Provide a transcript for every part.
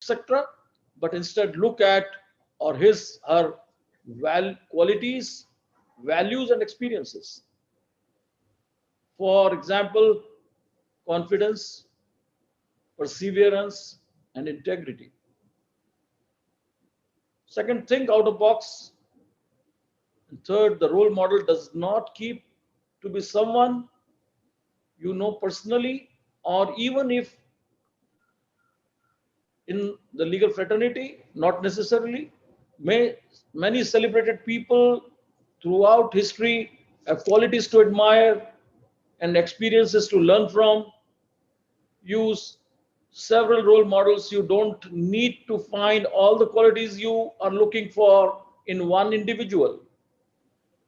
etc., but instead look at or his her qualities, values, and experiences. For example, confidence, perseverance, and integrity. Second, think out of box. And third, the role model does not keep to be someone you know personally, or even if in the legal fraternity, not necessarily. Many celebrated people throughout history have qualities to admire and experiences to learn from. Use several role models. You don't need to find all the qualities you are looking for in one individual.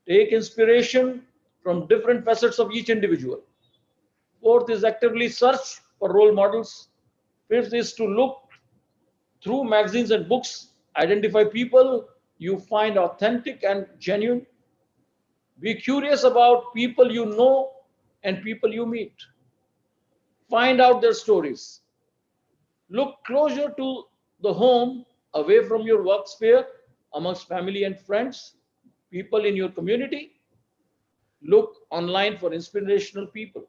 Take inspiration from different facets of each individual. Fourth is actively search for role models. Fifth is to look through magazines and books, identify people you find authentic and genuine. Be curious about people you know and people you meet. Find out their stories. Look closer to the home, away from your work sphere, amongst family and friends, people in your community. Look online for inspirational people.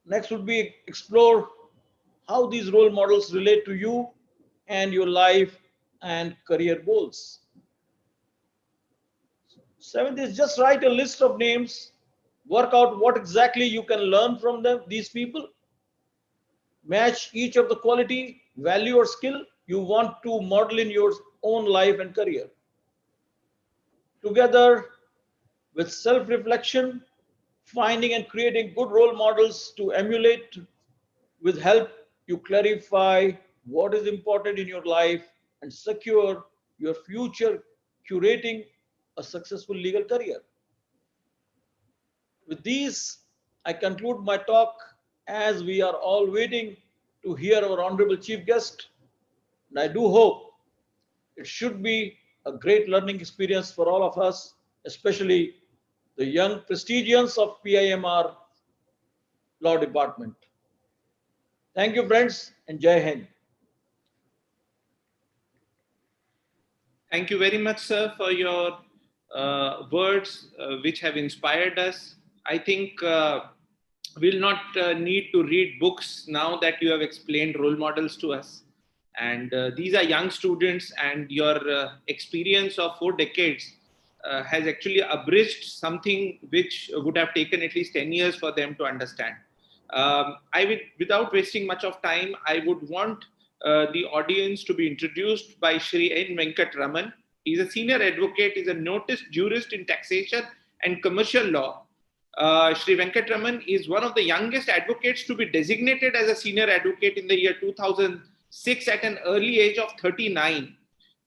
Next would be explore how these role models relate to you and your life and career goals. Seventh is just write a list of names, work out what exactly you can learn from them, these people, match each of the quality, value, or skill you want to model in your own life and career. Together with self reflection, finding and creating good role models to emulate will help you clarify what is important in your life and secure your future curating a successful legal career. With these, I conclude my talk as we are all waiting to hear our Honorable Chief Guest. And I do hope it should be a great learning experience for all of us, especially the young prestigians of PIMR Law Department. Thank you, friends, and Jai Hind. Thank you very much, sir, for your words which have inspired us. I think we'll not need to read books now that you have explained role models to us. And these are young students, and your experience of 4 decades has actually abridged something which would have taken at least 10 years for them to understand. Without wasting much of time, I would want the audience to be introduced by Shri N. Venkat Raman. He's a senior advocate, he's a noticed jurist in taxation and commercial law. Shri Venkat Raman is one of the youngest advocates to be designated as a senior advocate in the year 2006 at an early age of 39.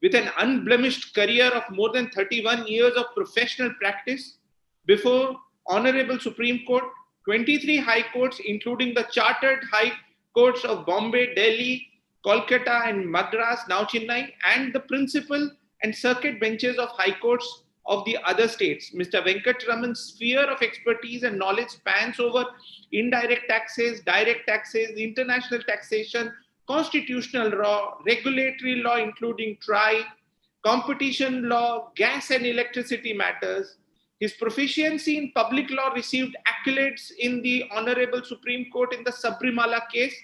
With an unblemished career of more than 31 years of professional practice before Honorable Supreme Court, 23 high courts, including the chartered high courts of Bombay, Delhi, Kolkata, and Madras, now Chennai, and the principal and circuit benches of high courts of the other states. Mr. Venkat Raman's sphere of expertise and knowledge spans over indirect taxes, direct taxes, international taxation, constitutional law, regulatory law, including TRI, competition law, gas and electricity matters. His proficiency in public law received accolades in the Honorable Supreme Court in the Sabrimala case,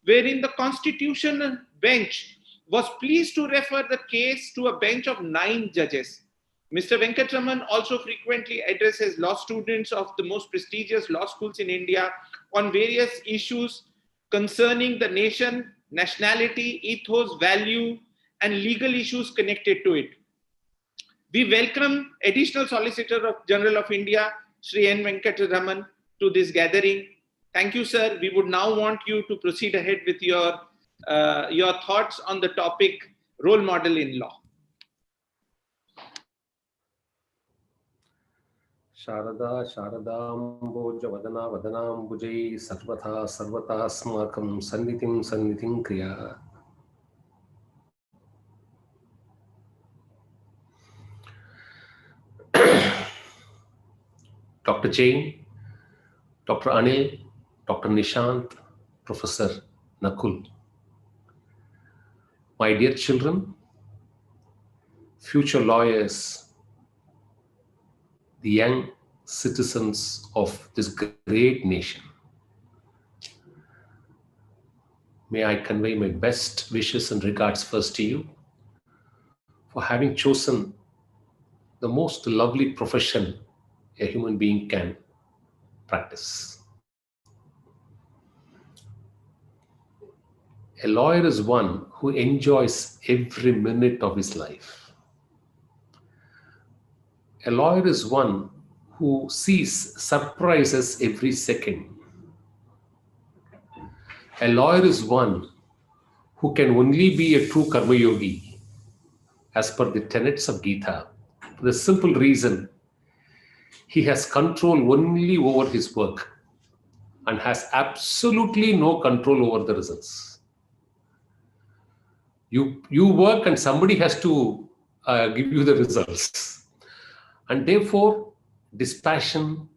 wherein the Constitutional Bench was pleased to refer the case to a bench of 9 judges. Mr. Venkatraman also frequently addresses law students of the most prestigious law schools in India on various issues concerning the nation, nationality, ethos, value, and legal issues connected to it. We welcome Additional Solicitor General of India, Shri N. Venkatraman, to this gathering. Thank you, sir. We would now want you to proceed ahead with your thoughts on the topic role model in law. Sharada Sharadamboja Vadana Vadanambujai Sarvata Sarvata Smakam Sannithim Kriya. Dr. Jain, Dr. Anil, Dr. Nishant, Professor Nakul, My dear children, future lawyers, the young citizens of this great nation, may I convey my best wishes and regards first to you for having chosen the most lovely profession a human being can practice. A lawyer is one who enjoys every minute of his life. A lawyer is one who sees surprises every second. A lawyer is one who can only be a true karma yogi as per the tenets of Gita, for the simple reason he has control only over his work and has absolutely no control over the results. You work and somebody has to give you the results. And therefore, dispassion,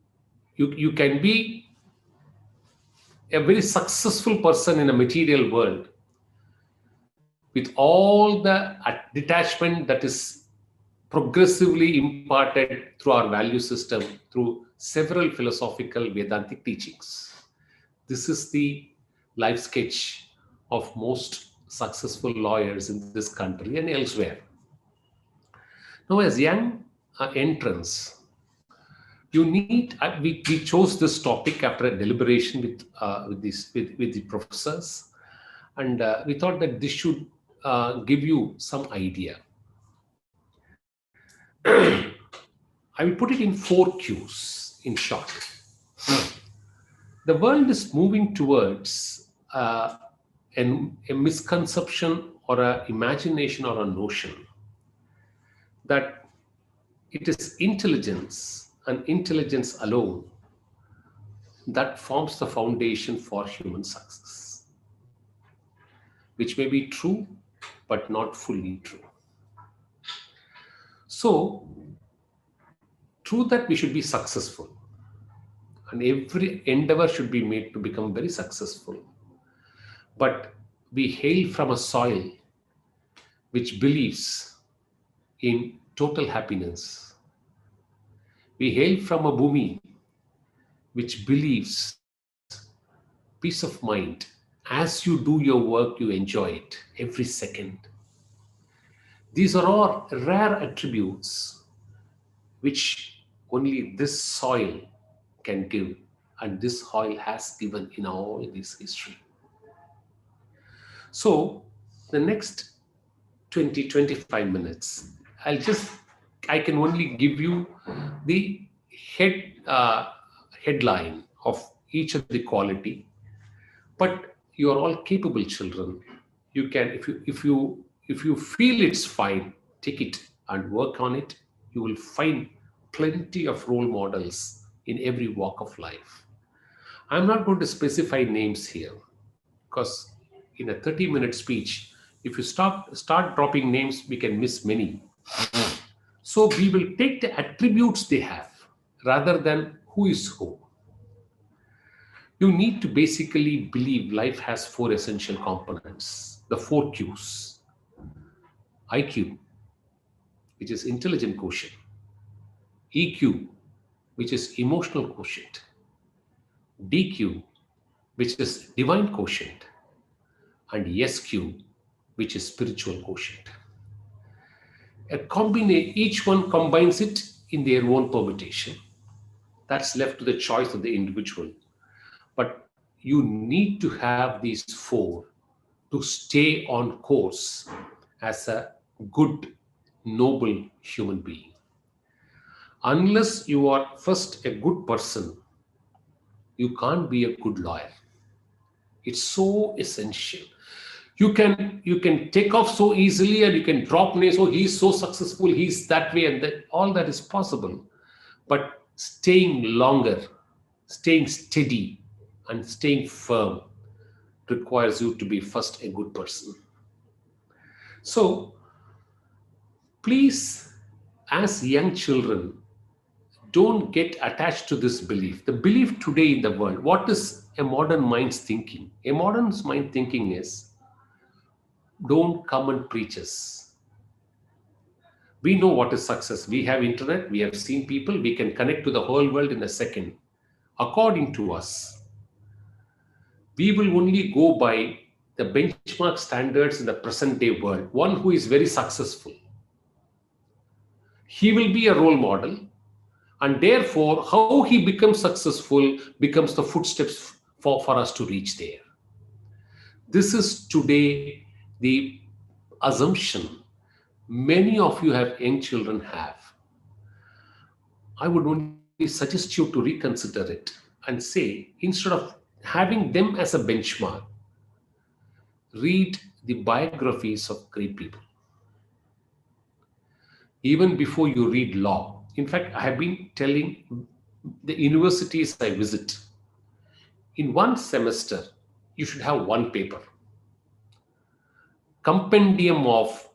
you can be a very successful person in a material world with all the detachment that is progressively imparted through our value system, through several philosophical Vedantic teachings. This is the life sketch of most successful lawyers in this country and elsewhere. Now, as young entrants, you need. We chose this topic after a deliberation with the professors, and we thought that this should give you some idea. I will put it in 4 Qs in short. The world is moving towards a misconception or an imagination or a notion that it is intelligence and intelligence alone that forms the foundation for human success, which may be true, but not fully true. So, true that we should be successful, and every endeavor should be made to become very successful. But we hail from a soil which believes in total happiness. We hail from a bhumi which believes peace of mind. As you do your work, you enjoy it every second. These are all rare attributes which only this soil can give, and this soil has given in all this history. So the next 20-25 minutes, I can only give you the headline of each of the quality, but you are all capable children. You can, if you feel it's fine, take it and work on it. You will find plenty of role models in every walk of life. I'm not going to specify names here because in a 30-minute speech, if you start dropping names, we can miss many. So we will take the attributes they have rather than who is who. You need to basically believe life has 4 essential components, the 4 Qs. IQ, which is intelligent quotient. EQ, which is emotional quotient. DQ, which is divine quotient. And SQ, which is spiritual quotient. Each one combines it in their own permutation. That's left to the choice of the individual. But you need to have these 4 to stay on course as a good, noble human being. Unless you are first a good person, you can't be a good lawyer. It's so essential. You can take off so easily and you can drop names. Oh, he's so successful, he's that way, and that all that is possible. But staying longer, staying steady, and staying firm requires you to be first a good person. So, please, as young children, don't get attached to this belief. The belief today in the world, what is a modern mind's thinking? A modern mind thinking is, don't come and preach us. We know what is success. We have internet, we have seen people, we can connect to the whole world in a second. According to us, we will only go by the benchmark standards in the present day world. One who is very successful, he will be a role model, and therefore how he becomes successful becomes the footsteps for us to reach there. This is today the assumption many of you have young children have. I would only suggest you to reconsider it and say, instead of having them as a benchmark, read the biographies of great people. Even before you read law. In fact, I have been telling the universities I visit, in one semester, you should have one paper. Compendium of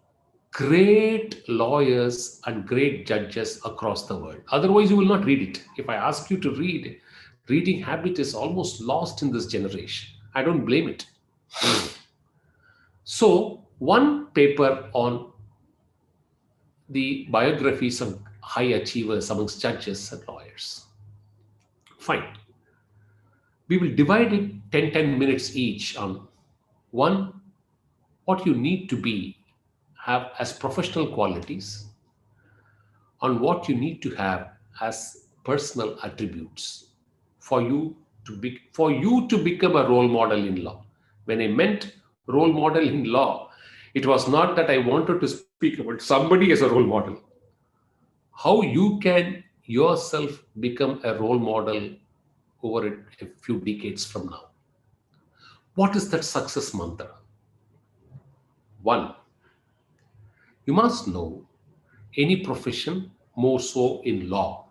great lawyers and great judges across the world. Otherwise, you will not read it. If I ask you to read, reading habit is almost lost in this generation. I don't blame it. So, one paper on the biographies of high achievers amongst judges and lawyers. Fine. We will divide it 10 minutes each on one, what you need to be, have as professional qualities, on what you need to have as personal attributes for you to become a role model in law. When I meant role model in law, it was not that I wanted to speak about somebody as a role model. How you can yourself become a role model over a few decades from now. What is that success mantra? One, you must know any profession, more so in law.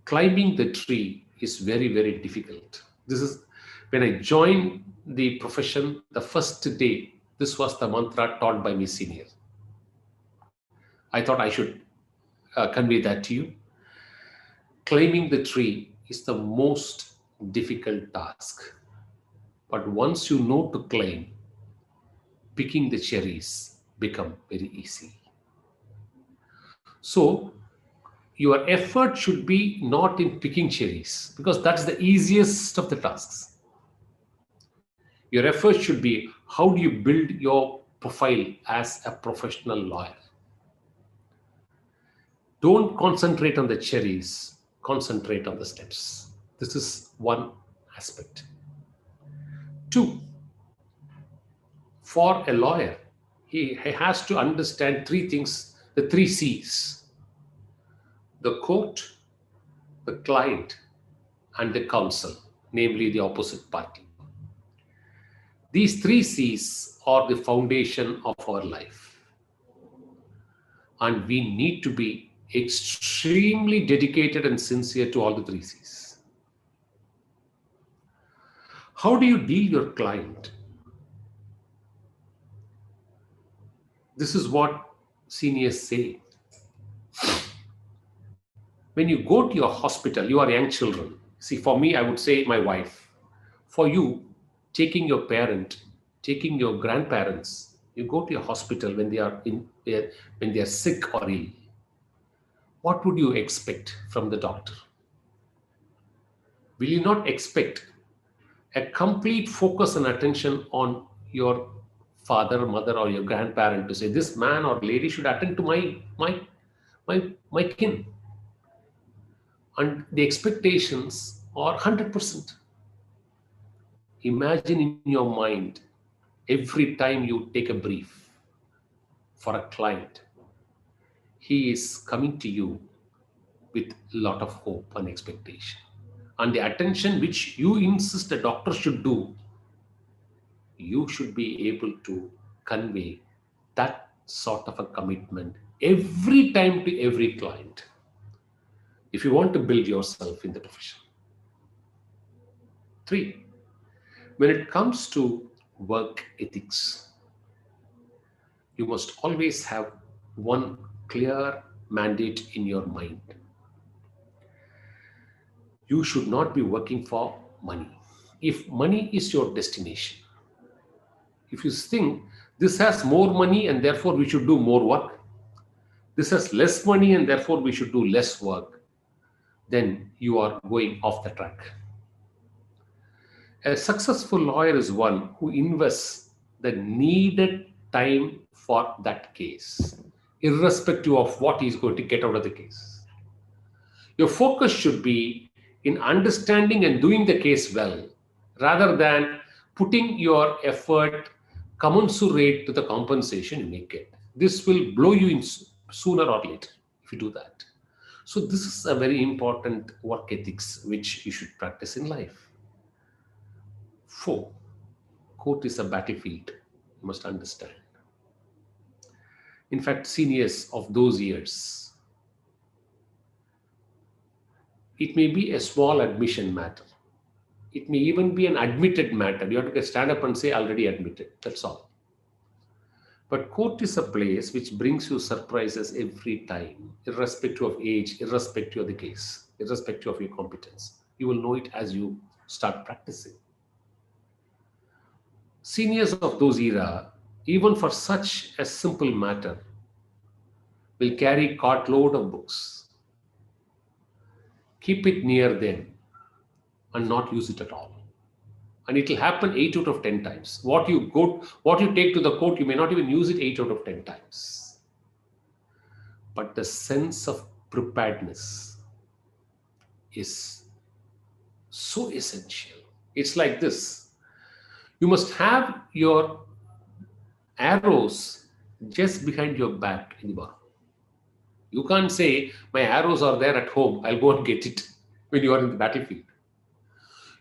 Climbing the tree is very, very difficult. This is when I joined the profession, the first day, this was the mantra taught by my senior. I thought I should convey that to you. Climbing the tree is the most difficult task. But once you know to climb, picking the cherries become very easy. So your effort should be not in picking cherries, because that's the easiest of the tasks. Your effort should be, how do you build your profile as a professional lawyer? Don't concentrate on the cherries, concentrate on the steps. This is one aspect. Two, for a lawyer, he has to understand three things, the three C's: the court, the client, and the counsel, namely the opposite party. These three C's are the foundation of our life. And we need to be extremely dedicated and sincere to all the three C's. How do you deal your client? This is what seniors say. When you go to your hospital, you are young children. See, for me, I would say my wife. For you, taking your parent, taking your grandparents, you go to your hospital when they are sick or ill. What would you expect from the doctor? Will you not expect a complete focus and attention on your father, mother, or your grandparent to say, this man or lady should attend to my kin? And the expectations are 100%. Imagine in your mind, every time you take a brief for a client, he is coming to you with a lot of hope and expectation. And the attention which you insist a doctor should do, you should be able to convey that sort of a commitment every time to every client, if you want to build yourself in the profession. 3, when it comes to work ethics, you must always have one clear mandate in your mind. You should not be working for money. If money is your destination, If you think this has more money and therefore we should do more work, this has less money and therefore we should do less work, then you are going off the track. A successful lawyer is one who invests the needed time for that case, irrespective of what he's going to get out of the case. Your focus should be in understanding and doing the case well, rather than putting your effort commensurate to the compensation you may get. This will blow you in sooner or later if you do that. So this is a very important work ethics which you should practice in life. 4, court is a battlefield. You must understand. In fact, seniors of those years, it may be a small admission matter. It may even be an admitted matter. You have to stand up and say, already admitted. That's all. But court is a place which brings you surprises every time, irrespective of age, irrespective of the case, irrespective of your competence. You will know it as you start practicing. Seniors of those era, even for such a simple matter, will carry cartload of books. Keep it near them and not use it at all. And it will happen 8 out of 10 times. What you take to the court, you may not even use it 8 out of 10 times. But the sense of preparedness is so essential. It's like this. You must have your arrows just behind your back in the bar. You can't say, my arrows are there at home, I'll go and get it when you are in the battlefield.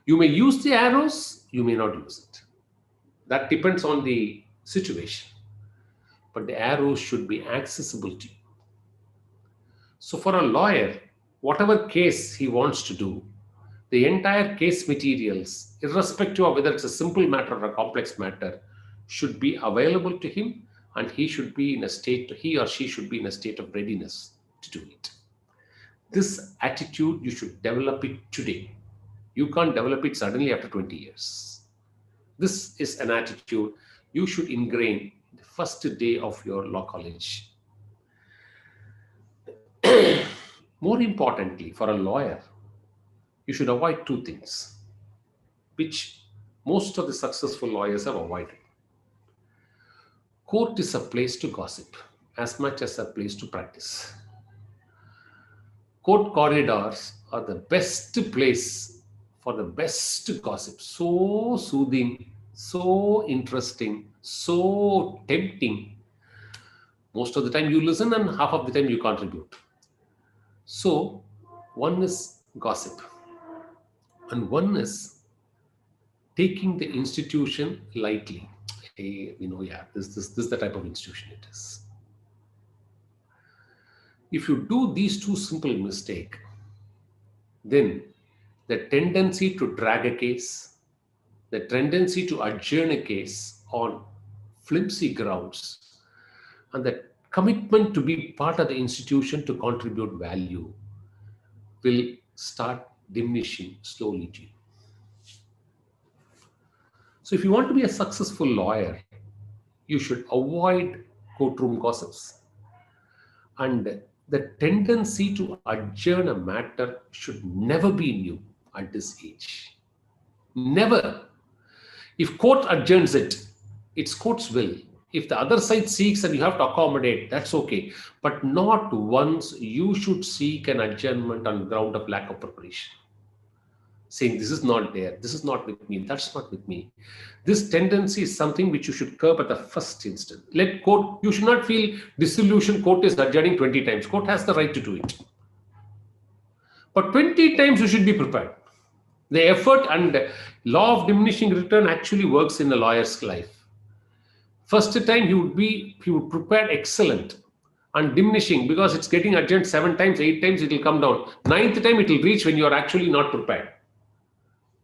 You may use the arrows, you may not use it. That depends on the situation. But the arrows should be accessible to you. So for a lawyer, whatever case he wants to do, the entire case materials, irrespective of whether it's a simple matter or a complex matter, should be available to him, and he or she should be in a state of readiness to do it. This attitude, you should develop it today. You can't develop it suddenly after 20 years. This is an attitude you should ingrain the first day of your law college. More importantly, for a lawyer, you should avoid 2 things, which most of the successful lawyers have avoided. Court is a place to gossip as much as a place to practice. Court corridors are the best place for the best gossip. So soothing, so interesting, so tempting. Most of the time you listen and half of the time you contribute. So one is gossip and one is taking the institution lightly. Hey, this is the type of institution it is. If you do these 2 simple mistakes, then the tendency to drag a case, the tendency to adjourn a case on flimsy grounds, and the commitment to be part of the institution to contribute value will start diminishing slowly to you. So if you want to be a successful lawyer, you should avoid courtroom gossips. And the tendency to adjourn a matter should never be in you at this age. Never. If court adjourns it, it's court's will. If the other side seeks and you have to accommodate, that's okay. But not once you should seek an adjournment on ground of lack of preparation. Saying this is not there, this is not with me, that's not with me. This tendency is something which you should curb at the first instant. Let court, you should not feel disillusioned, court is adjourning 20 times. Court has the right to do it. But 20 times you should be prepared. The effort and law of diminishing return actually works in a lawyer's life. First time he would prepare excellent, and diminishing because it's getting adjourned 7 times, 8 times, it will come down. 9th time it will reach when you are actually not prepared.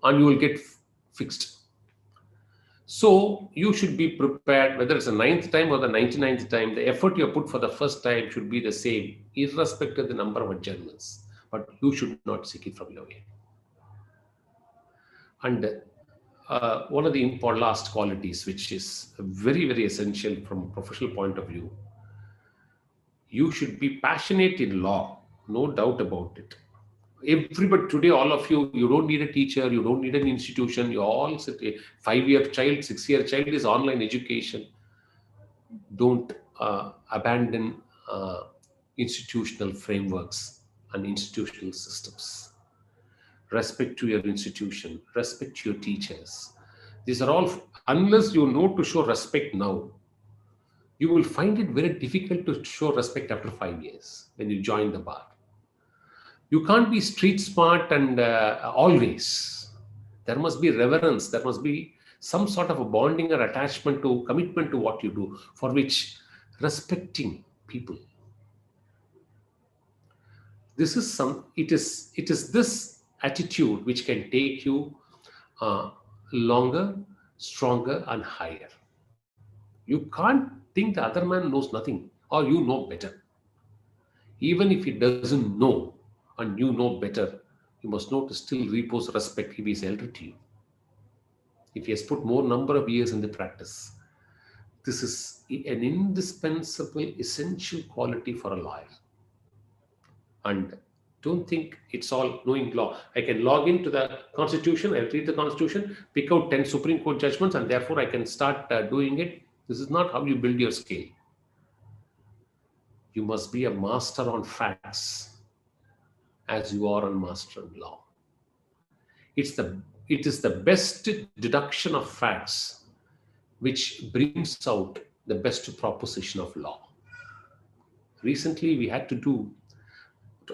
And you will get fixed. So you should be prepared, whether it's the 9th time or the 99th time, the effort you put for the first time should be the same, irrespective of the number of adjournments. But you should not seek it from your way. And one of the important last qualities, which is very, very essential from a professional point of view. You should be passionate in law, no doubt about it. Everybody today, all of you, you don't need a teacher, you don't need an institution. You all sit. A 5-year child, 6-year child is online education. Don't abandon institutional frameworks and institutional systems. Respect to your institution, respect to your teachers. These are all, unless you know to show respect now, you will find it very difficult to show respect after 5 years when you join the bar. You can't be street smart and always. There must be reverence. There must be some sort of a bonding or attachment to commitment to what you do, for which respecting people. This is it is this attitude which can take you longer, stronger, and higher. You can't think the other man knows nothing or you know better. Even if he doesn't know and you know better, you must know to still repose respect if he is elder to you. If he has put more number of years in the practice, this is an indispensable, essential quality for a lawyer. And don't think it's all knowing law. I can log into the Constitution, I read the Constitution, pick out 10 Supreme Court judgments, and therefore I can start doing it. This is not how you build your skill. You must be a master on facts as you are a master in law. It is the best deduction of facts which brings out the best proposition of law. Recently, we had to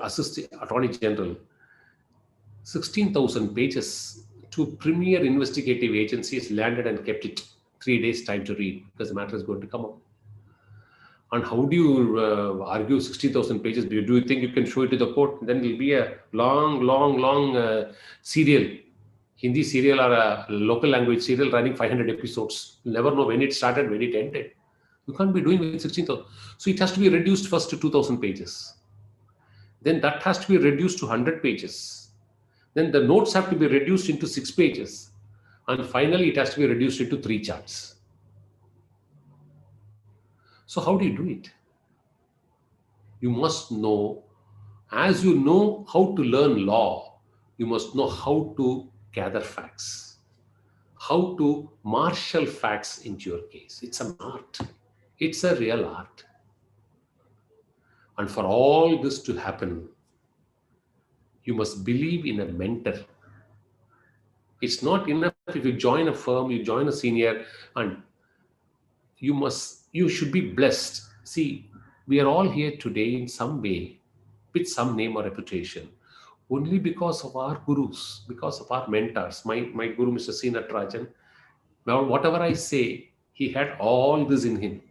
assist the Attorney General, 16,000 pages. 2 premier investigative agencies landed and kept it 3 days time to read because the matter is going to come up. And how do you argue 16,000 pages? Do you think you can show it to the court? Then it will be a long serial, Hindi serial or a local language serial running 500 episodes. You'll never know when it started, when it ended. You can't be doing with 16,000. So it has to be reduced first to 2,000 pages. Then that has to be reduced to 100 pages. Then the notes have to be reduced into 6 pages. And finally, it has to be reduced into 3 charts. So how do you do it? You must know, as you know how to learn law, you must know how to gather facts, how to marshal facts into your case. It's an art. It's a real art. And for all this to happen, you must believe in a mentor. It's not enough if you join a firm, you join a senior, and you should be blessed. See, we are all here today in some way with some name or reputation only because of our gurus, because of our mentors. My guru, Mr. C. Natarajan, now whatever I say, he had all this in him,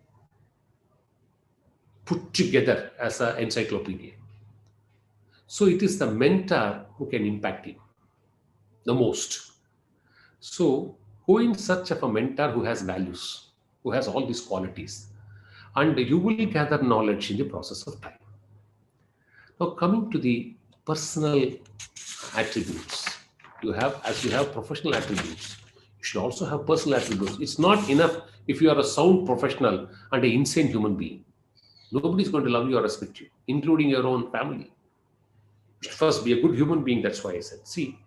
put together as an encyclopedia. So it is the mentor who can impact you the most. So go in search of a mentor who has values, who has all these qualities, and you will gather knowledge in the process of time. Now, coming to the personal attributes, as you have professional attributes, you should also have personal attributes. It's not enough if you are a sound professional and an insane human being. Nobody is going to love you or respect you, including your own family. You should first be a good human being. That's why I said, see,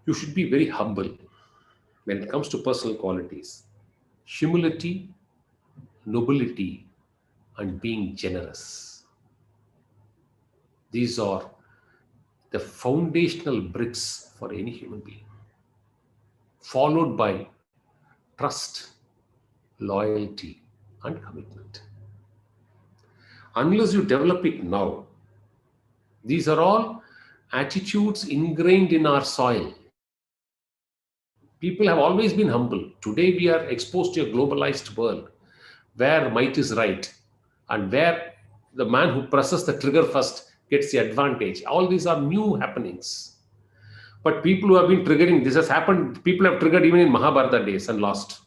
you should be very humble when it comes to personal qualities. Humility, nobility, and being generous. These are the foundational bricks for any human being, followed by trust, loyalty, and commitment. Unless you develop it now, these are all attitudes ingrained in our soil. People have always been humble. Today we are exposed to a globalized world where might is right and where the man who presses the trigger first gets the advantage. All these are new happenings. But people who have been triggering, this has happened, people have triggered even in Mahabharata days and lost.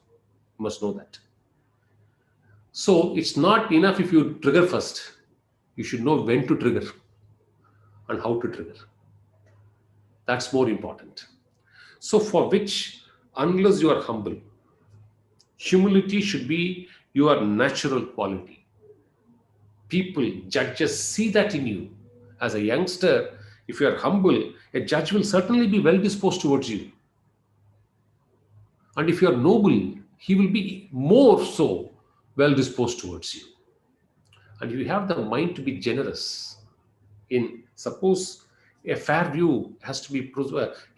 You must know that. So it's not enough if you trigger first. You should know when to trigger and how to trigger. That's more important. So for which unless you are humble. Humility should be your natural quality. People, judges see that in you. As a youngster, if you are humble, a judge will certainly be well disposed towards you. And if you are noble, he will be more so well disposed towards you. And you have the mind to be generous. In suppose a fair view has to be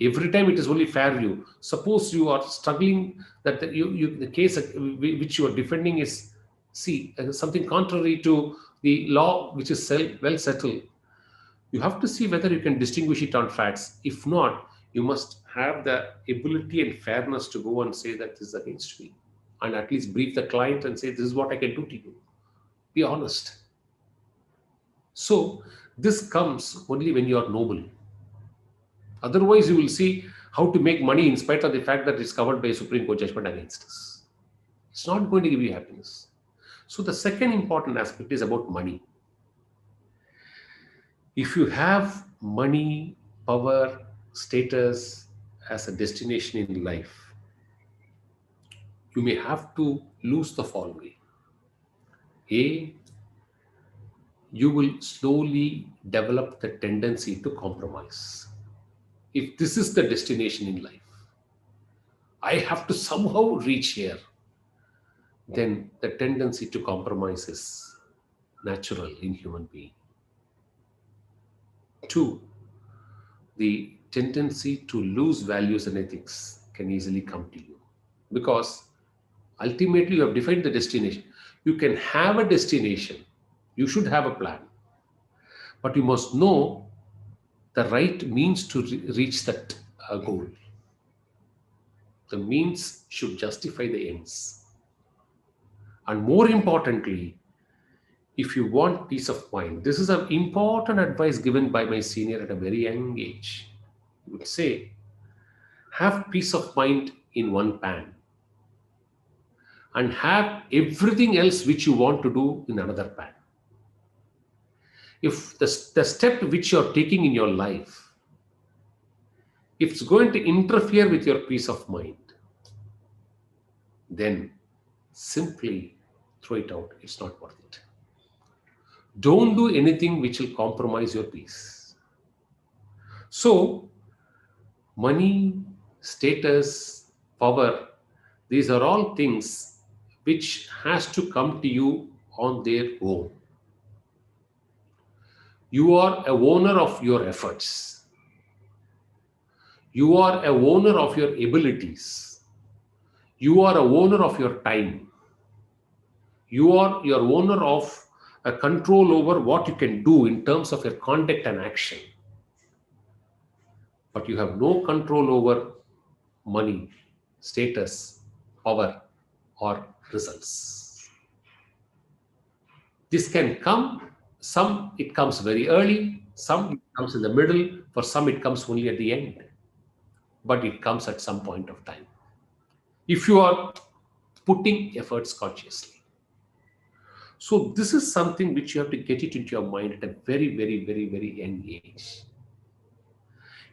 every time it is only fair view. Suppose you are struggling that the case which you are defending is something contrary to the law which is well settled. You have to see whether you can distinguish it on facts. If not, you must have the ability and fairness to go and say that this is against me, and at least brief the client and say this is what I can do to you. Be honest. So this comes only when you are noble. Otherwise, you will see how to make money in spite of the fact that it's covered by a Supreme Court judgment against us. It's not going to give you happiness. So the second important aspect is about money. If you have money, power, status as a destination in life, you may have to lose the following. A, you will slowly develop the tendency to compromise. If this is the destination in life, I have to somehow reach here, then the tendency to compromise is natural in human being. Two, the tendency to lose values and ethics can easily come to you, because ultimately you have defined the destination. You can have a destination, you should have a plan, but you must know the right means to reach that goal. The means should justify the ends. And more importantly, if you want peace of mind, this is an important advice given by my senior at a very young age. He would say, have peace of mind in one pan and have everything else which you want to do in another pan. If the step which you're taking in your life, if it's going to interfere with your peace of mind, then simply throw it out. It's not worth it. Don't do anything which will compromise your peace. So, money, status, power, these are all things which has to come to you on their own. You are a owner of your efforts. You are a owner of your abilities. You are a owner of your time. You are your owner of a control over what you can do in terms of your conduct and action. But you have no control over money, status, power, or results. This can come, some it comes very early, some it comes in the middle, for some it comes only at the end. But it comes at some point of time, if you are putting efforts consciously. So this is something which you have to get it into your mind at a very, very, very, very young age.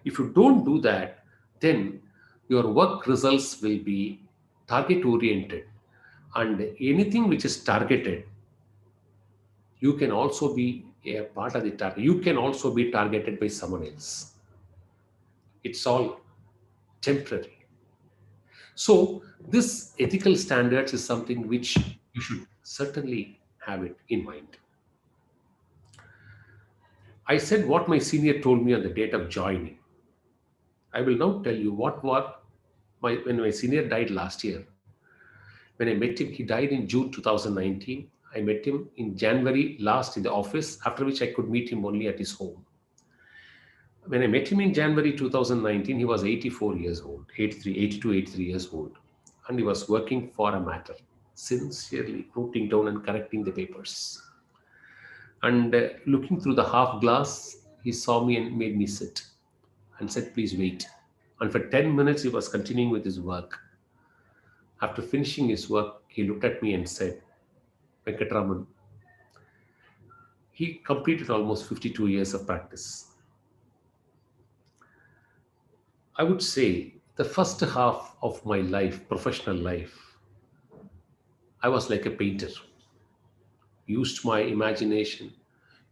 If you don't do that, then your work results will be target oriented, and anything which is targeted, you can also be a part of the target. You can also be targeted by someone else. It's all temporary. So this ethical standards is something which you should certainly have it in mind. I said what my senior told me on the date of joining. I will now tell you when my senior died last year. When I met him, he died in June 2019. I met him in January last in the office, after which I could meet him only at his home. When I met him in January 2019, he was 84 years old, 82, 83 years old. And he was working for a matter, sincerely noting down and correcting the papers. And looking through the half glass, he saw me and made me sit and said, please wait. And for 10 minutes, he was continuing with his work. After finishing his work, he looked at me and said, Venkatraman, he completed almost 52 years of practice. I would say The first half of my life, professional life, I was like a painter, used my imagination,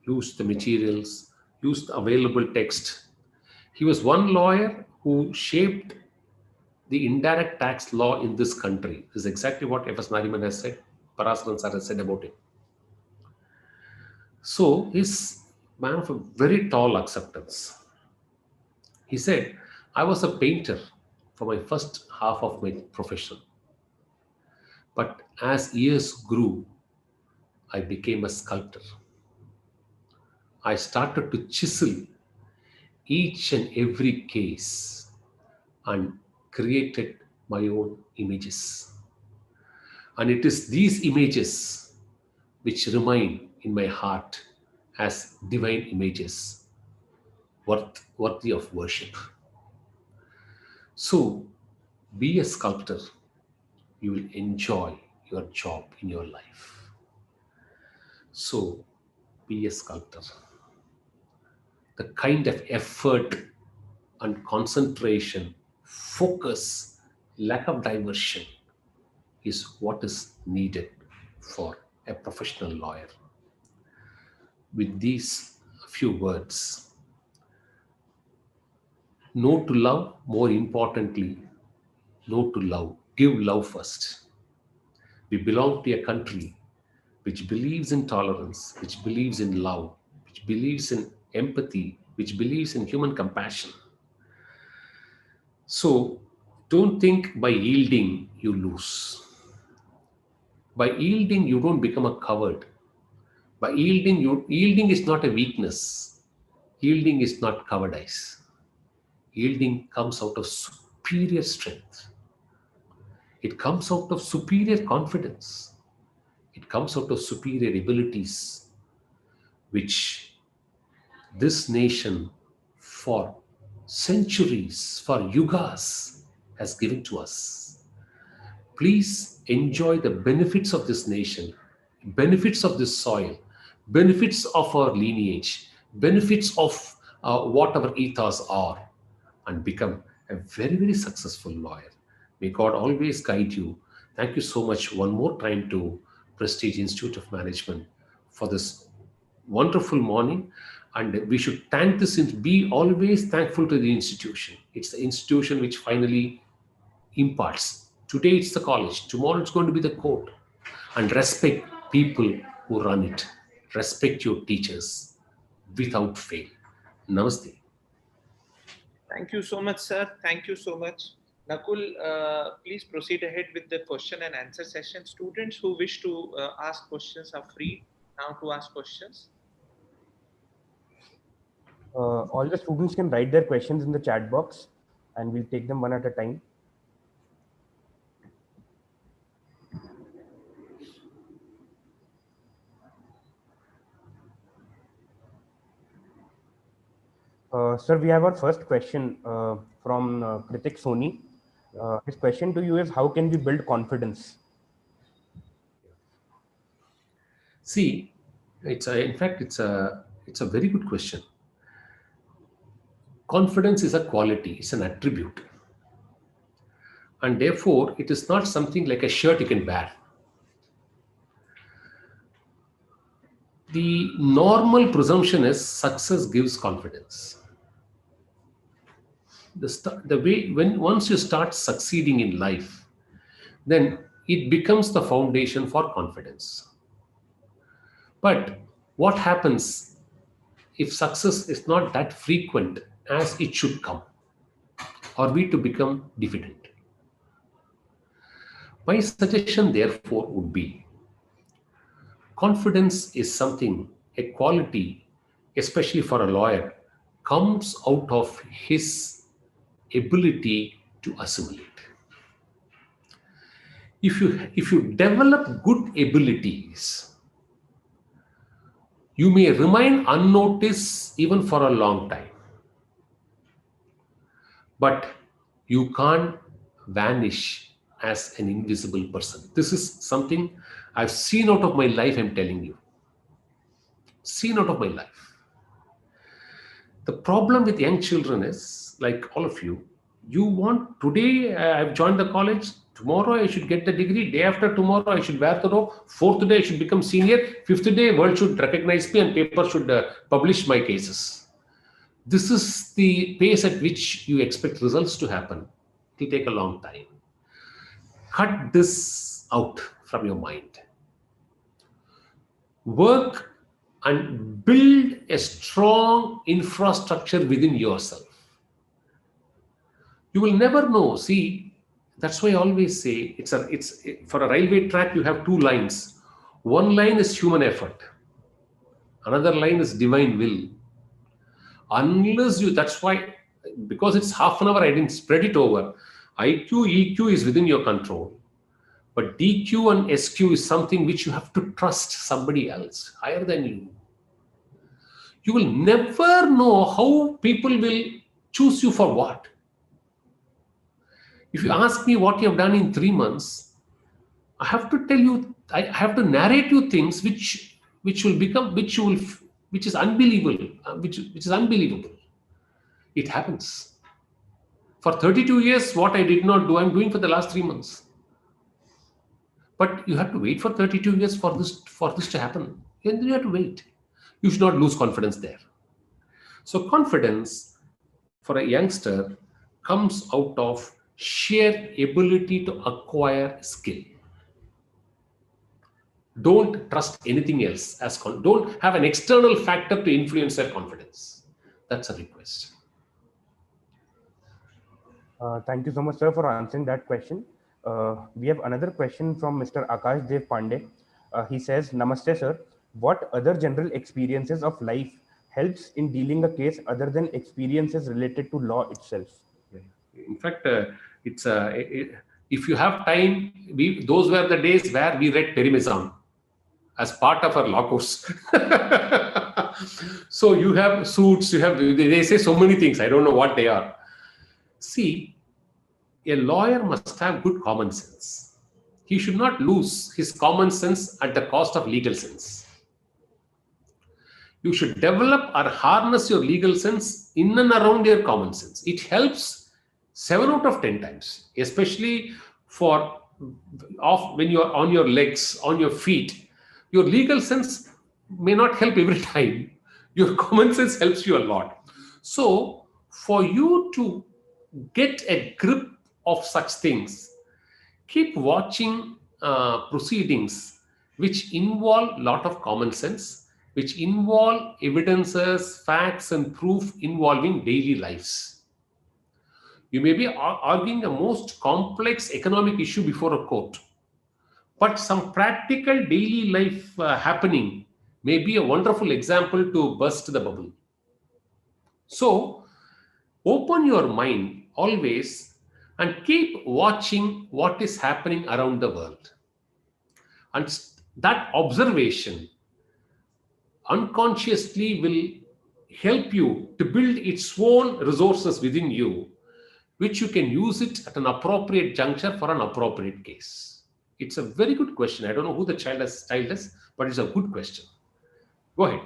used the materials, used the available text. He was one lawyer who shaped the indirect tax law in this country. This is exactly what F.S. Nariman has said, Parasaran sir has said about him. So he's man of a very tall acceptance. He said, I was a painter for my first half of my profession. But as years grew, I became a sculptor. I started to chisel each and every case and created my own images. And it is these images which remain in my heart as divine images, worthy of worship. So be a sculptor. You will enjoy your job in your life. So be a sculptor. The kind of effort and concentration, focus, lack of diversion is what is needed for a professional lawyer. With these few words, know to love, more importantly, know to love, give love first. We belong to a country which believes in tolerance, which believes in love, which believes in empathy, which believes in human compassion. So don't think by yielding you lose. By yielding, you don't become a coward. By yielding, yielding is not a weakness. Yielding is not cowardice. Yielding comes out of superior strength. It comes out of superior confidence. It comes out of superior abilities, which this nation for centuries, for yugas, has given to us. Please enjoy the benefits of this nation, benefits of this soil, benefits of our lineage, benefits of what our ethos are, and become a very, very successful lawyer. May God always guide you. Thank you so much one more time to Prestige Institute of Management for this wonderful morning. And we should thank this, be always thankful to the institution. It's the institution which finally imparts. Today it's the college, tomorrow it's going to be the court. And respect people who run it. Respect your teachers without fail. Namaste. Thank you so much, sir. Thank you so much. Nakul, please proceed ahead with the question and answer session. Students who wish to ask questions are free now to ask questions. All the students can write their questions in the chat box and we'll take them one at a time. Sir, we have our first question from Kritik Soni. His question to you is, how can we build confidence? See, in fact, it's a very good question. Confidence is a quality, it's an attribute. And therefore, it is not something like a shirt you can wear. The normal presumption is success gives confidence. The way, once you start succeeding in life, then it becomes the foundation for confidence. But what happens if success is not that frequent as it should come? Are we to become diffident? My suggestion, therefore, would be confidence is something, a quality, especially for a lawyer, comes out of his ability to assimilate. If you develop good abilities, you may remain unnoticed even for a long time. But you can't vanish as an invisible person. This is something I've seen out of my life, I'm telling you. Seen out of my life. The problem with young children is, like all of you, You want today, I've joined the college, tomorrow I should get the degree, day after tomorrow I should wear the robe, fourth day I should become senior, fifth day world should recognize me and paper should publish my cases. This is the pace at which you expect results to happen. It will take a long time. Cut this out from your mind. Work and build a strong infrastructure within yourself. You will never know. See, that's why I always say it's for a railway track you have two lines. One line is human effort. Another line is divine will. Unless you, that's why, because it's half an hour, I didn't spread it over. IQ, EQ is within your control. But DQ and SQ is something which you have to trust somebody else higher than you. You will never know how people will choose you for what. If you ask me what you have done in 3 months, I have to tell you, I have to narrate you things which will become, which is unbelievable, which is unbelievable. It happens. For 32 years, what I did not do, I'm doing for the last 3 months. But you have to wait for 32 years for this to happen. And you have to wait. You should not lose confidence there. So confidence for a youngster comes out of sheer ability to acquire skill. Don't trust anything else don't have an external factor to influence their confidence. That's a request. Thank you so much, sir, for answering that question. We have another question from Mr. Akash Dev Pandey. He says, Namaste, sir. What other general experiences of life helps in dealing a case other than experiences related to law itself? In fact, if you have time, those were the days where we read Perimizan as part of our law course. So you have suits, they say so many things. I don't know what they are. See, a lawyer must have good common sense. He should not lose his common sense at the cost of legal sense. You should develop or harness your legal sense in and around your common sense. It helps 7 out of 10 times, especially when you are on your legs, on your feet. Your legal sense may not help every time. Your common sense helps you a lot. So for you to get a grip of such things, keep watching proceedings which involve a lot of common sense, which involve evidences, facts, and proof involving daily lives. You may be arguing a most complex economic issue before a court, but some practical daily life happening may be a wonderful example to burst the bubble. So, open your mind always and keep watching what is happening around the world. And that observation unconsciously will help you to build its own resources within you, which you can use it at an appropriate juncture for an appropriate case. It's a very good question. I don't know who the child is, but it's a good question. Go ahead.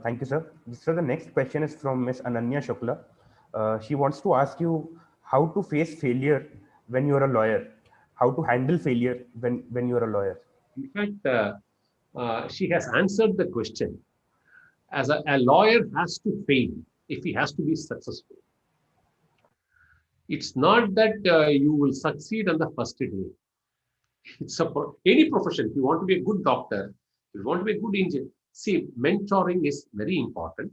Thank you, sir. So the next question is from Ms. Ananya Shukla. She wants to ask you how to face failure when you're a lawyer, how to handle failure when you're a lawyer. In fact, she has answered the question. As a lawyer has to fail if he has to be successful. It's not that you will succeed on the first day. It's any profession. If you want to be a good doctor, if you want to be a good engineer, see, mentoring is very important.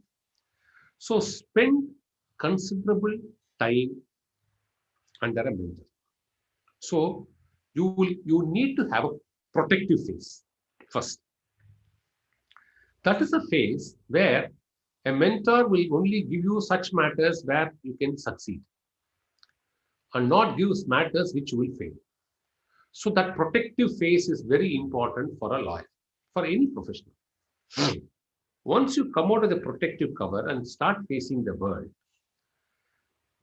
So spend considerable time under a mentor. So you need to have a protective phase first. That is a phase where a mentor will only give you such matters where you can succeed and not give matters which you will fail. So that protective phase is very important for a lawyer, for any professional. Once you come out of the protective cover and start facing the world,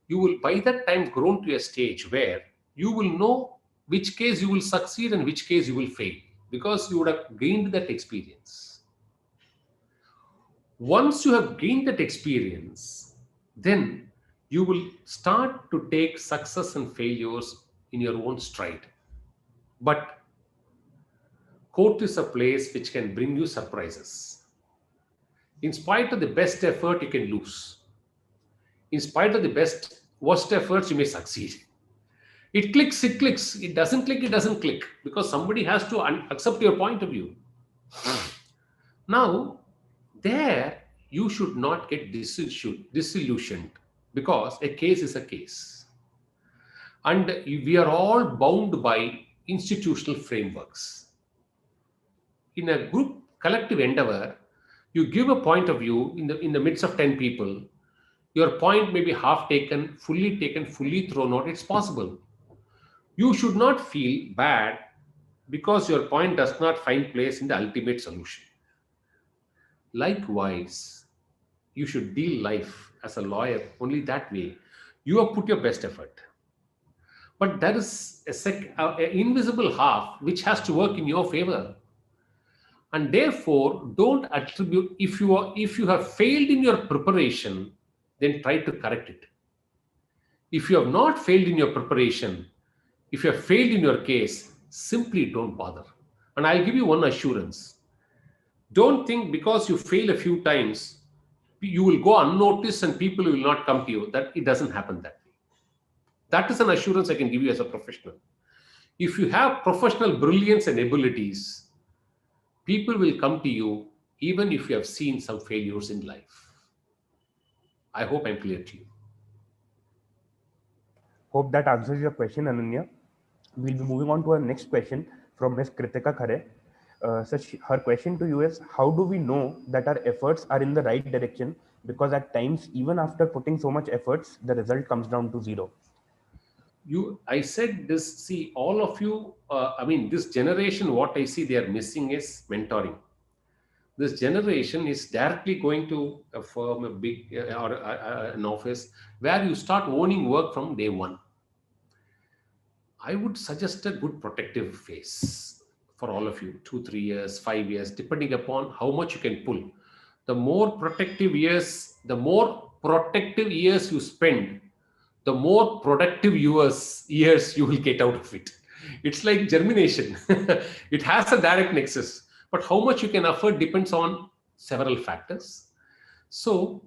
you will by that time grown to a stage where you will know which case you will succeed and which case you will fail, because you would have gained that experience. Once you have gained that experience, then you will start to take success and failures in your own stride. But court is a place which can bring you surprises. In spite of the best effort, you can lose. In spite of the worst efforts, you may succeed. It clicks, it clicks. It doesn't click, it doesn't click. Because somebody has to accept your point of view. Now, there you should not get disillusioned, because a case is a case. And we are all bound by institutional frameworks. In a group collective endeavor, you give a point of view in the midst of 10 people. Your point may be half taken, fully thrown out. It's possible. You should not feel bad because your point does not find place in the ultimate solution. Likewise, you should deal life as a lawyer only that way. You have put your best effort. But there is an invisible half which has to work in your favor. And therefore, don't attribute, if you have failed in your preparation, then try to correct it. If you have not failed in your preparation, if you have failed in your case, simply don't bother. And I'll give you one assurance. Don't think because you fail a few times, you will go unnoticed and people will not come to you. That it doesn't happen that way. That is an assurance I can give you as a professional. If you have professional brilliance and abilities, people will come to you even if you have seen some failures in life. I hope I'm clear to you. Hope that answers your question, Ananya. We'll be moving on to our next question from Ms. Kritika Khare. So her question to you is, how do we know that our efforts are in the right direction? Because at times, even after putting so much efforts, the result comes down to zero. I said this, see, all of you, this generation, what I see they are missing is mentoring. This generation is directly going to a firm, a big or an office where you start owning work from day one. I would suggest a good protective phase for all of you, 2, 3 years, 5 years, depending upon how much you can pull. The more protective years you spend, the more productive years you will get out of it. It's like germination. It has a direct nexus, but how much you can afford depends on several factors. So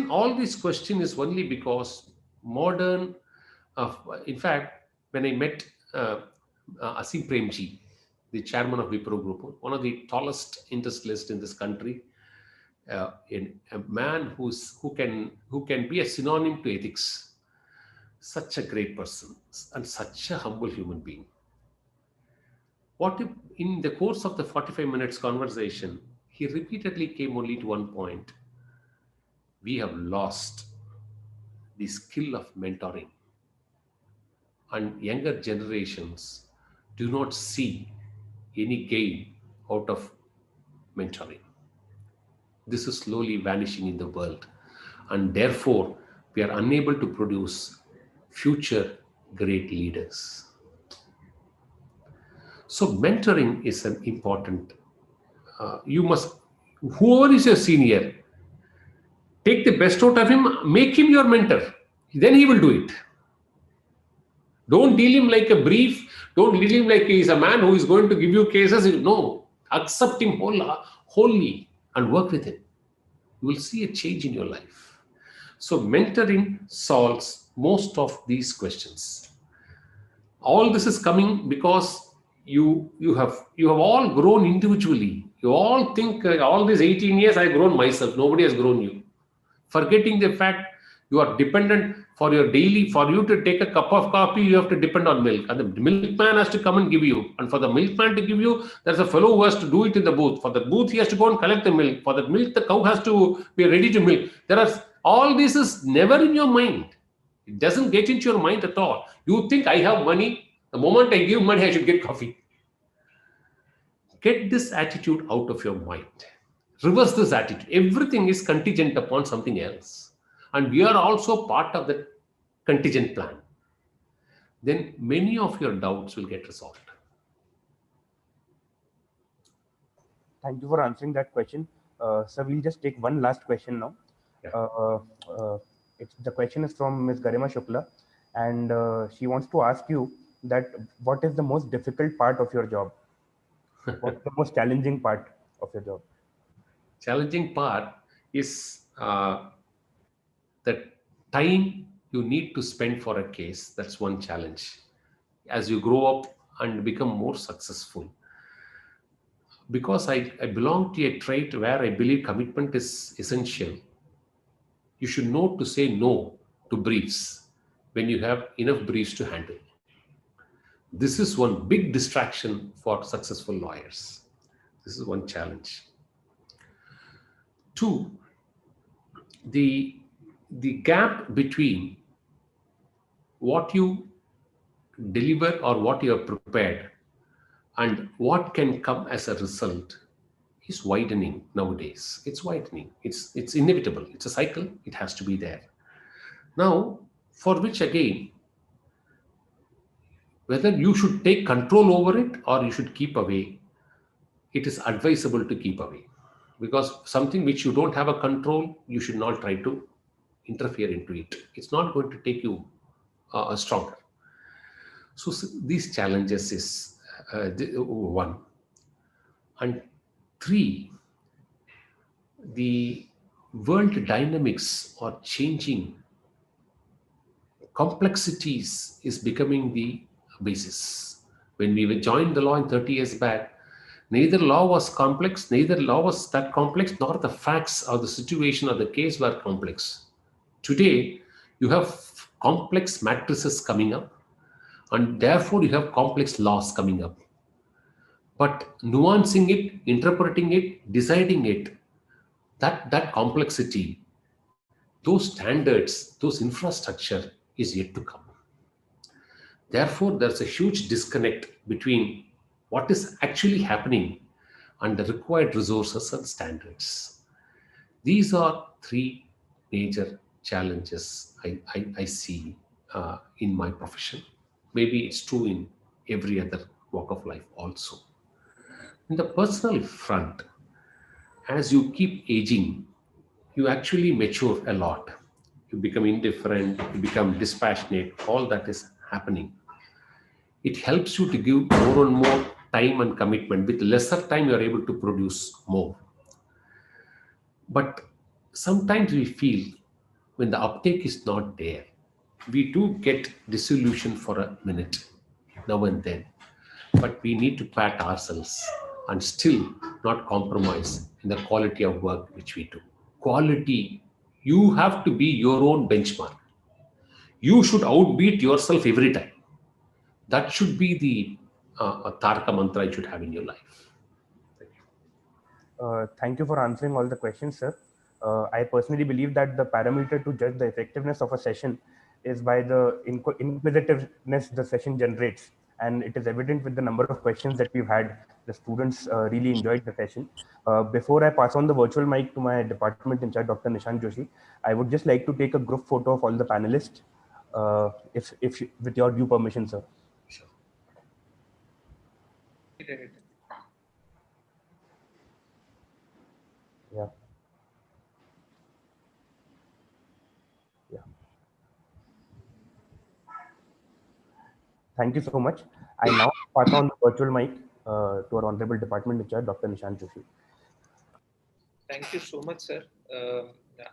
all this question is only because modern, in fact, when I met Asim Premji, the chairman of Wipro Group, one of the tallest industrialists in this country, a man who can be a synonym to ethics, such a great person and such a humble human being. What if in the course of the 45 minutes conversation, he repeatedly came only to one point: we have lost the skill of mentoring, and younger generations do not see any gain out of mentoring. This is slowly vanishing in the world, and therefore we are unable to produce future great leaders. So mentoring is an important, whoever is your senior, take the best out of him, make him your mentor, then he will do it. Don't deal him like a brief, don't deal him like he's a man who is going to give you cases. No, accept him wholly and work with him. You will see a change in your life. So mentoring solves most of these questions. All this is coming because you have all grown individually. You all think all these 18 years I've grown myself. Nobody has grown you. Forgetting the fact you are dependent for you to take a cup of coffee, you have to depend on milk. And the milkman has to come and give you. And for the milkman to give you, there's a fellow who has to do it in the booth. For the booth, he has to go and collect the milk. For the milk, the cow has to be ready to milk. All this is never in your mind. It doesn't get into your mind at all. You think I have money. The moment I give money, I should get coffee. Get this attitude out of your mind. Reverse this attitude. Everything is contingent upon something else. And we are also part of the contingent plan. Then many of your doubts will get resolved. Thank you for answering that question. So we'll just take one last question now. Yeah. The question is from Ms. Garima Shukla, and she wants to ask you that what is the most difficult part of your job? What's the most challenging part of your job? Challenging part is the time you need to spend for a case. That's one challenge. As you grow up and become more successful, because I belong to a trait where I believe commitment is essential. You should know to say no to briefs when you have enough briefs to handle. This is one big distraction for successful lawyers. This is one challenge. Two, the gap between what you deliver or what you have prepared and what can come as a result is widening nowadays. It's widening. It's inevitable. It's a cycle. It has to be there. Now, for which again, whether you should take control over it or you should keep away, it is advisable to keep away. Because something which you don't have a control, you should not try to interfere into it. It's not going to take you stronger. So these challenges is one. And three, the world dynamics are changing. Complexities is becoming the basis. When we joined the law in 30 years back, neither law was complex, neither law was that complex, nor the facts or the situation or the case were complex. Today, you have complex matrices coming up, and therefore you have complex laws coming up. But nuancing it, interpreting it, deciding it, that complexity, those standards, those infrastructure is yet to come. Therefore, there's a huge disconnect between what is actually happening and the required resources and standards. These are three major challenges I see in my profession. Maybe it's true in every other walk of life also. In the personal front, as you keep aging, you actually mature a lot. You become indifferent, you become dispassionate, all that is happening. It helps you to give more and more time and commitment. With lesser time, you are able to produce more. But sometimes we feel when the uptake is not there, we do get disillusion for a minute now and then. But we need to pat ourselves and still not compromise in the quality of work which we do. Quality, you have to be your own benchmark. You should outbeat yourself every time. That should be the Taraka mantra you should have in your life. Thank you. Thank you for answering all the questions, sir. I personally believe that the parameter to judge the effectiveness of a session is by the inquisitiveness the session generates. And it is evident with the number of questions that we've had. The students really enjoyed the session. Before I pass on the virtual mic to my department in charge, Dr. Nishant Joshi, I would just like to take a group photo of all the panelists, if with your due permission, sir. Sure. Yeah. Yeah. Thank you so much. I now pass on the virtual mic to our honorable department in charge, Dr. Nishant Joshi. Thank you so much, sir.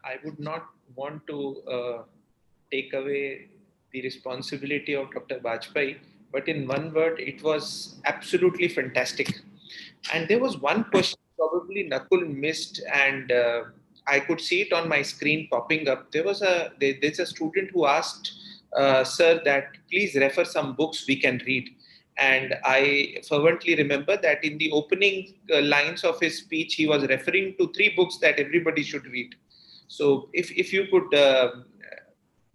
I would not want to take away the responsibility of Dr. Bajpai, but in one word, it was absolutely fantastic. And there was one question probably Nakul missed, and I could see it on my screen popping up. There's a student who asked, sir, that please refer some books we can read. And I fervently remember that in the opening lines of his speech, he was referring to 3 books that everybody should read. So if you could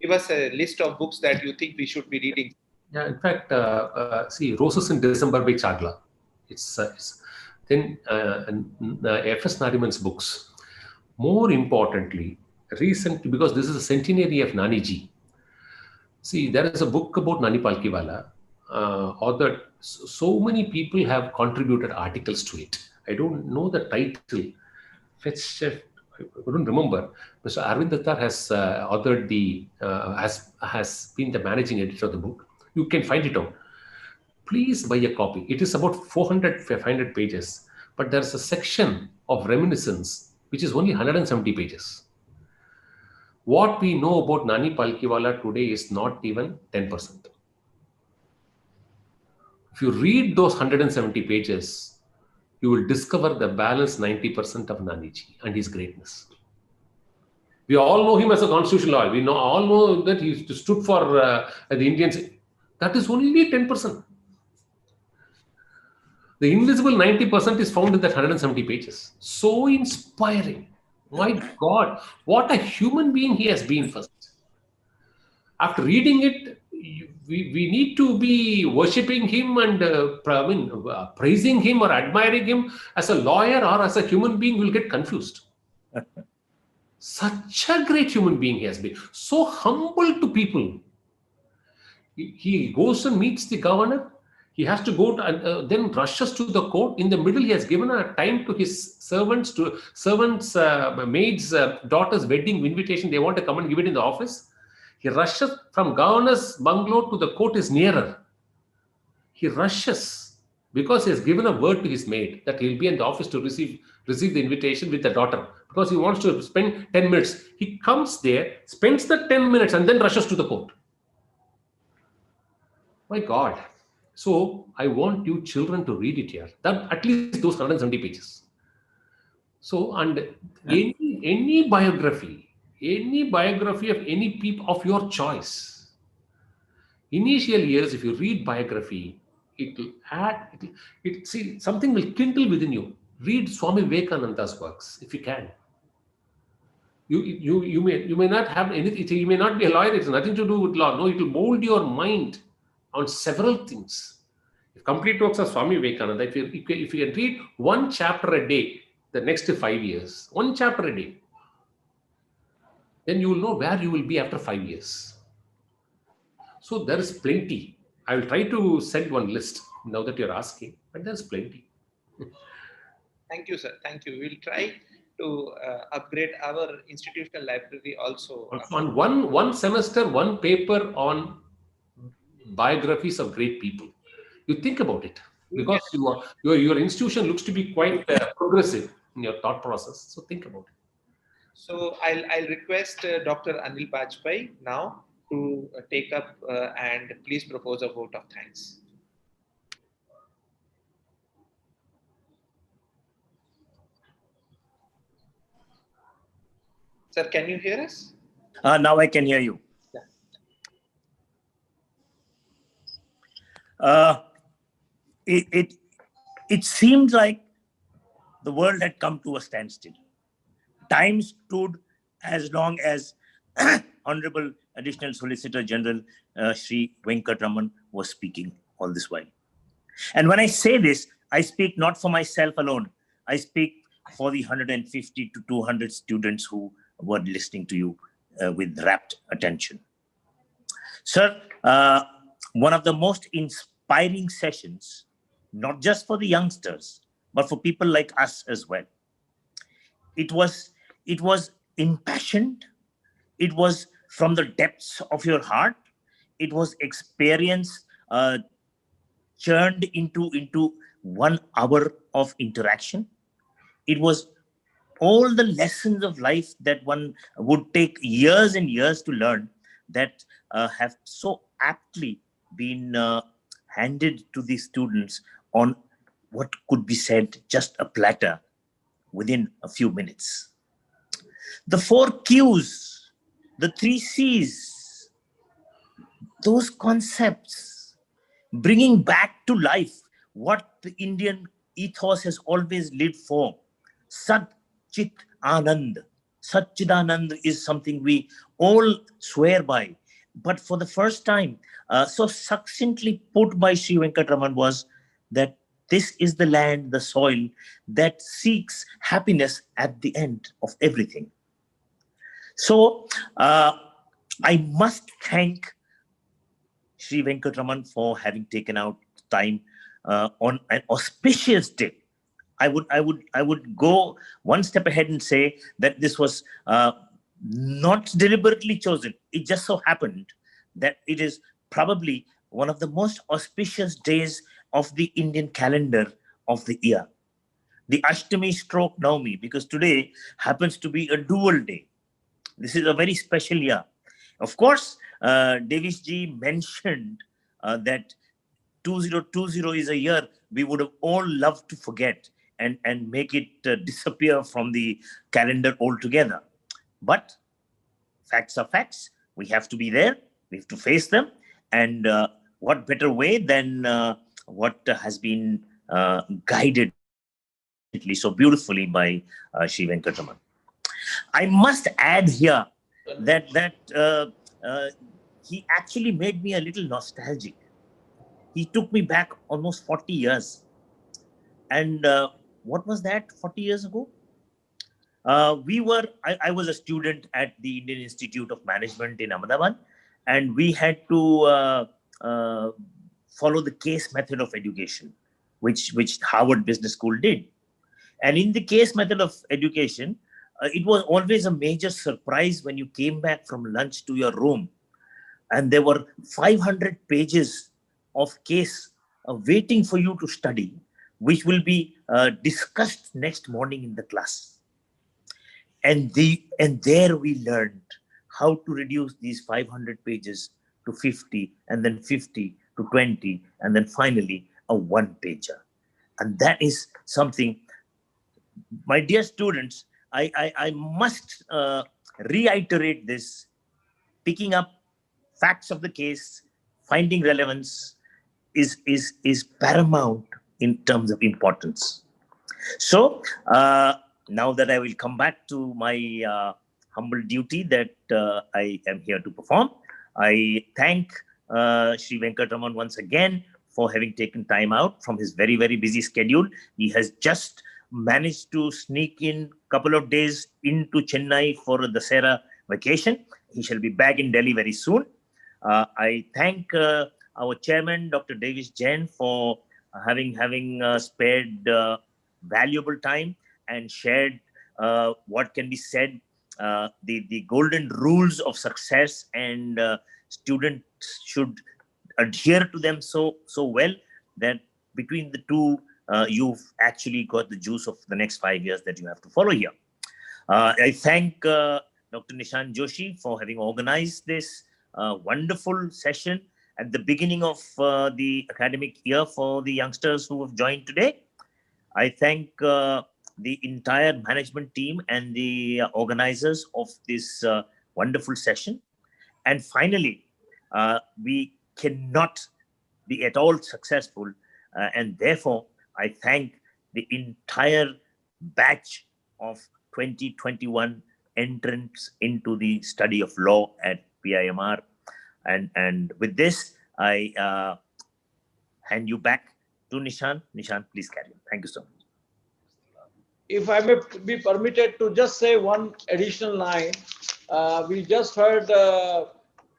give us a list of books that you think we should be reading. Yeah, in fact, see, Roses in December by Chagla. It's then F.S. Nariman's books. More importantly, recently, because this is a centenary of Naniji. See, there is a book about Nani Palkiwala. Authored, so many people have contributed articles to it. I don't know the title. I couldn't remember. Mr. Arvind Dattar has authored has been the managing editor of the book. You can find it out. Please buy a copy. It is about 400, 500 pages, but there's a section of reminiscence which is only 170 pages. What we know about Nani Palkiwala today is not even 10%. If you read those 170 pages, you will discover the balance 90% of Naniji and his greatness. We all know him as a constitutional lawyer. We all know that he stood for the Indians. That is only 10%. The invisible 90% is found in that 170 pages. So inspiring. My God, what a human being he has been first. After reading it, we need to be worshipping him and praising him or admiring him as a lawyer or as a human being. We'll get confused. Such a great human being he has been. So humble to people. He goes and meets the governor. He has to go to, and then rushes to the court. In the middle, he has given a time to his servants, maids, daughter's wedding invitation. They want to come and give it in the office. He rushes from governor's bungalow to the court is nearer. He rushes because he has given a word to his maid that he'll be in the office to receive the invitation with the daughter because he wants to spend 10 minutes. He comes there, spends the 10 minutes and then rushes to the court. My God. So I want you children to read it here. That at least those 170 pages. So, and any biography of any people of your choice. Initial years, if you read biography, it will add. See, something will kindle within you. Read Swami Vivekananda's works if you can. You may not have anything. You may not be a lawyer. It's nothing to do with law. No, it will mold your mind on several things. Complete works of Swami Vivekananda. If you can read one chapter a day, the next 5 years, one chapter a day, then you will know where you will be after 5 years. So there is plenty. I will try to send one list now that you're asking, but there's plenty. Thank you, sir. Thank you. We'll try to upgrade our institutional library also. On one semester, one paper on biographies of great people. You think about it because your institution looks to be quite progressive in your thought process. So think about it. So I'll request Dr. Anil Bajpai now to take up and please propose a vote of thanks. Sir, can you hear us? Now I can hear you. It seemed like the world had come to a standstill. Time stood as long as Honorable Additional Solicitor General Sri Venkatraman was speaking all this while. And when I say this, I speak not for myself alone. I speak for the 150 to 200 students who were listening to you with rapt attention. Sir, one of the most inspiring sessions, not just for the youngsters, but for people like us as well. It was impassioned. It was from the depths of your heart. It was experience churned into 1 hour of interaction. It was all the lessons of life that one would take years and years to learn that have so aptly been handed to the students on what could be said just a platter within a few minutes. The 4 Qs, the 3 Cs, those concepts, bringing back to life what the Indian ethos has always lived for. Sat Chit Anand. Satchidanand is something we all swear by. But for the first time, so succinctly put by Sri Venkatraman was that this is the land, the soil that seeks happiness at the end of everything. So I must thank Sri Venkatraman for having taken out time on an auspicious day I would go one step ahead and say that this was not deliberately chosen. It just so happened that it is probably one of the most auspicious days of the Indian calendar of the year. The Ashtami stroke Navami, because today happens to be a dual day. This is a very special year. Of course, Davis ji mentioned that 2020 is a year we would have all loved to forget and make it disappear from the calendar altogether. But facts are facts. We have to be there. We have to face them. And what better way than what has been guided so beautifully by Sri Venkataraman. I must add here that he actually made me a little nostalgic. He took me back almost 40 years. And what was that 40 years ago? I was a student at the Indian Institute of Management in Ahmedabad, and we had to follow the case method of education, which Harvard Business School did. And in the case method of education, it was always a major surprise when you came back from lunch to your room, and there were 500 pages of case waiting for you to study, which will be discussed next morning in the class. And there we learned how to reduce these 500 pages to 50, and then 50 to 20, and then finally a one-pager. And that is something, my dear students, I must reiterate this. Picking up facts of the case, finding relevance is paramount in terms of importance. So now that I will come back to my humble duty that I am here to perform, I thank Sri Venkataraman once again for having taken time out from his very, very busy schedule. He has just managed to sneak in a couple of days into Chennai for the Dussehra vacation. He shall be back in Delhi very soon. I thank our chairman, Dr. Davis Jain, for having spared valuable time and shared what can be said, the golden rules of success, and students should adhere to them so well that between the two, you've actually got the juice of the next 5 years that you have to follow here. I thank Dr. Nishan Joshi for having organized this wonderful session at the beginning of the academic year for the youngsters who have joined today. I thank the entire management team and the organizers of this wonderful session. And finally, we cannot be at all successful, and therefore I thank the entire batch of 2021 entrants into the study of law at PIMR. And with this, I hand you back to Nishan. Nishan, please carry on. Thank you so much. If I may be permitted to just say one additional line, we just heard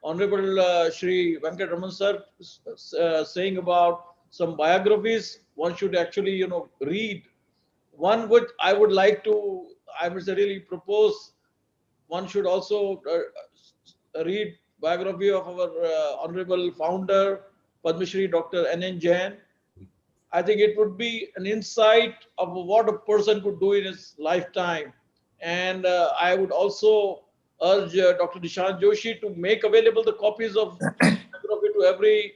Honorable Shri Venkataraman sir saying about some biographies one should actually, read. One which I would like to, I must really propose, one should also read biography of our Honorable Founder, Padma Shri Dr. N.N. Jain. I think it would be an insight of what a person could do in his lifetime. And I would also urge Dr. Nishan Joshi to make available the copies of biography to every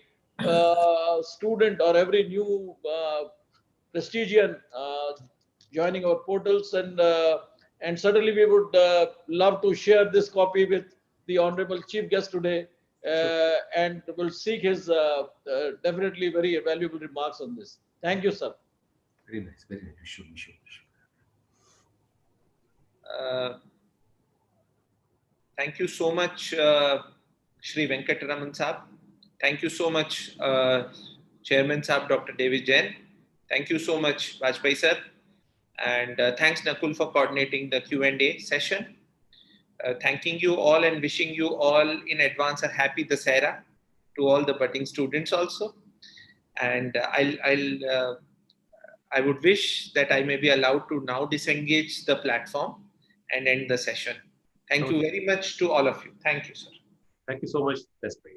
student or every new prestigian joining our portals. And certainly we would love to share this copy with the Honorable Chief Guest today. And will seek his definitely very valuable remarks on this. Thank you, sir. Very nice, very nice. Sure. Thank you so much, Shri Venkataraman Saab. Thank you so much, Chairman Saab, Dr. David Jain. Thank you so much, Vajpayee sir. And thanks, Nakul, for coordinating the Q&A session. Thanking you all and wishing you all in advance a happy Dussehra I would wish that I may be allowed to now disengage the platform and end the session. Thank you very much to all of you. Thank you, sir. Thank you so much. That's great.